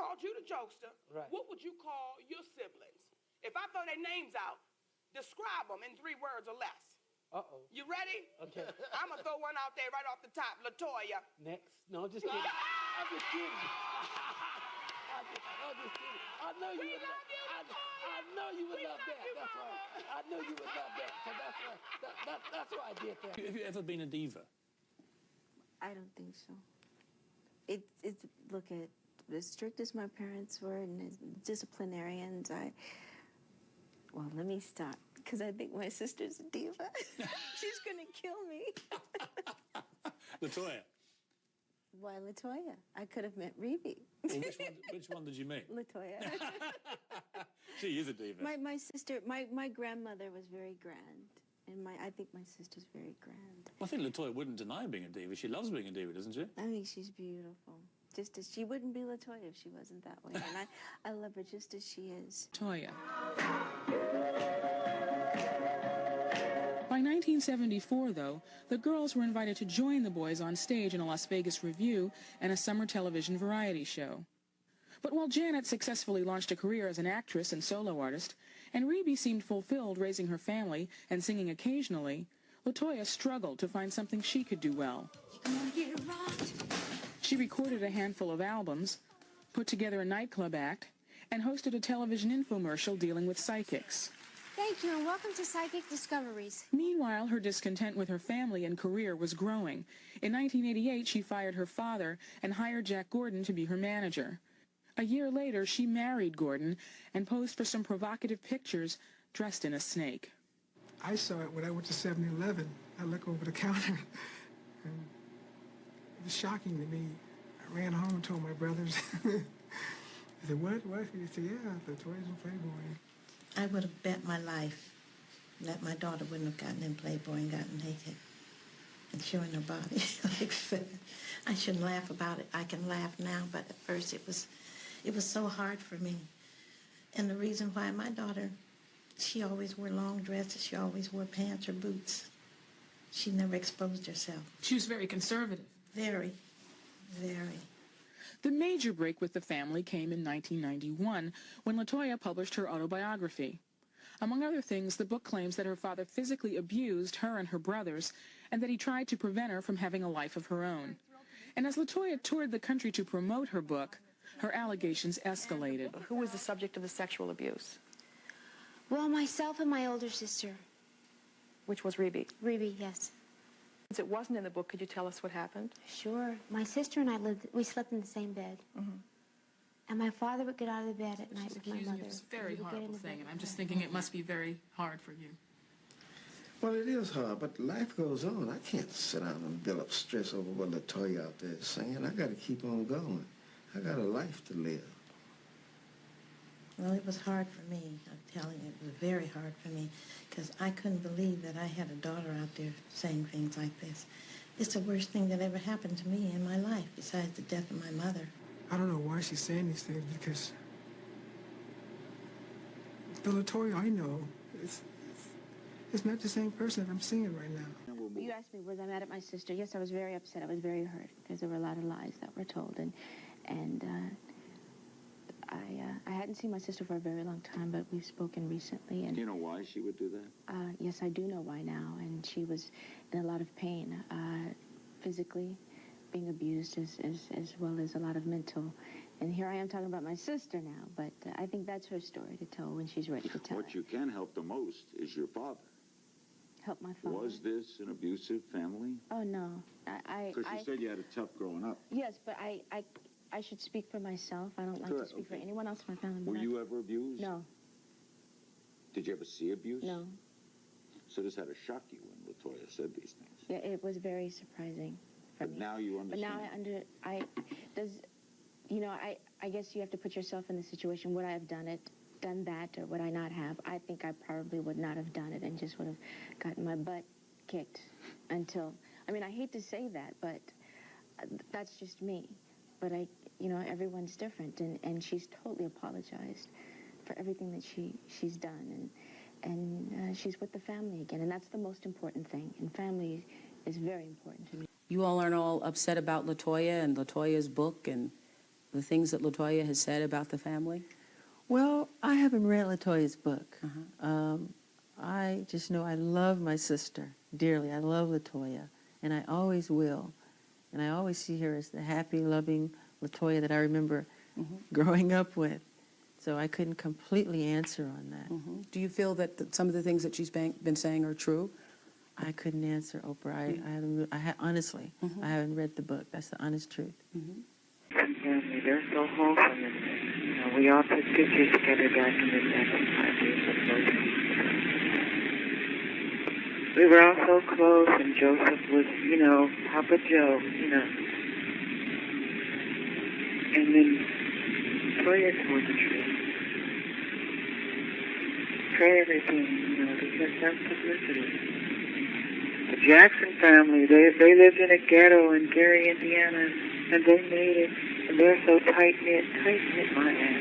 called you the jokester. Right. What would you call your siblings? If I throw their names out, describe them in 3 words or less. Uh-oh. You ready? Okay. I'm going to throw one out there right off the top. LaToya. Next. No, just kidding. I'm just kidding. I'm just kidding. I know you would love I know you would love that. That's why. I know you would love that. So that's why I did that. Have you ever been a diva? I don't think so. It's look at as strict as my parents were and as disciplinarians. Well, let me stop because I think my sister's a diva. She's gonna kill me. LaToya. Why LaToya? I could have met Rebe. Well, which one did you meet? LaToya. She is a diva. My sister, my grandmother was very grand. And I think my sister's very grand. Well, I think LaToya wouldn't deny being a diva. She loves being a diva, doesn't she? I think she's beautiful. Just as she wouldn't be LaToya if she wasn't that way. And I love her just as she is. Toya. By 1974, though, the girls were invited to join the boys on stage in a Las Vegas revue and a summer television variety show. But while Janet successfully launched a career as an actress and solo artist, and Rebe seemed fulfilled raising her family and singing occasionally, LaToya struggled to find something she could do well. She recorded a handful of albums, put together a nightclub act, and hosted a television infomercial dealing with psychics. Thank you, and welcome to Psychic Discoveries. Meanwhile, her discontent with her family and career was growing. In 1988, she fired her father and hired Jack Gordon to be her manager. A year later, she married Gordon and posed for some provocative pictures dressed in a snake. I saw it when I went to 7-Eleven. I looked over the counter, and it was shocking to me. I ran home and told my brothers. I said, what? He said, yeah, LaToya's in Playboy. I would have bet my life that my daughter wouldn't have gotten in Playboy and gotten naked and showing her body. I shouldn't laugh about it. I can laugh now, but at first it was so hard for me. And the reason why my daughter, she always wore long dresses. She always wore pants or boots. She never exposed herself. She was very conservative. Very, very. The major break with the family came in 1991 when LaToya published her autobiography. Among other things, the book claims that her father physically abused her and her brothers and that he tried to prevent her from having a life of her own. And as LaToya toured the country to promote her book, her allegations escalated. Who was the subject of the sexual abuse? Well, myself and my older sister. Which was Rebe? Rebe, yes. Since it wasn't in the book, could you tell us what happened? Sure. My sister and we slept in the same bed. Mm-hmm. And my father would get out of the bed at night with my mother. It's a very horrible thing, and I'm just thinking it must be very hard for you. Well, it is hard, but life goes on. I can't sit down and build up stress over what LaToya out there is saying. I got to keep on going. I got a life to live. Well, it was hard for me. I'm telling you, it was very hard for me because I couldn't believe that I had a daughter out there saying things like this. It's the worst thing that ever happened to me in my life besides the death of my mother. I don't know why she's saying these things because the LaToya I know it's not the same person I'm seeing right now. You asked me, was I mad at my sister? Yes, I was very upset. I was very hurt because there were a lot of lies that were told. And I hadn't seen my sister for a very long time, but we've spoken recently. And do you know why she would do that? Yes, I do know why now. And she was in a lot of pain, physically, being abused as well as a lot of mental. And here I am talking about my sister now, but I think that's her story to tell when she's ready to tell What it. you can help the most is your father. Help my father. Was this an abusive family? Oh, no. Because you said you had it tough growing up. Yes, but I should speak for myself. I don't like to speak for anyone else in my family. Were you ever abused? No. Did you ever see abuse? No. So this had to shock you when LaToya said these things. Yeah, it was very surprising for me. But now you But understand. now I guess you have to put yourself in the situation. Would I have done that, or would I not have? I think I probably would not have done it and just would have gotten my butt kicked until, I hate to say that, but that's just me. But everyone's different, and she's totally apologized for everything that she's done, and she's with the family again, and that's the most important thing, and family is very important to me. You all aren't all upset about LaToya and LaToya's book and the things that LaToya has said about the family? Well, I haven't read LaToya's book. I just know I love my sister dearly. I love LaToya, and I always will. And I always see her as the happy, loving LaToya that I remember growing up with. So I couldn't completely answer on that. Do you feel that some of the things that she's been saying are true? I couldn't answer, Oprah. Honestly, I haven't read the book. That's the honest truth. Family, they're so wholesome. And, we all took pictures together back in the 1950s. We were all so close, and Joseph was, Papa Joe, And then Toya told the truth. Pray everything, because that's publicity. The Jackson family, they lived in a ghetto in Gary, Indiana, and they made it. And they're so tight-knit, my ass.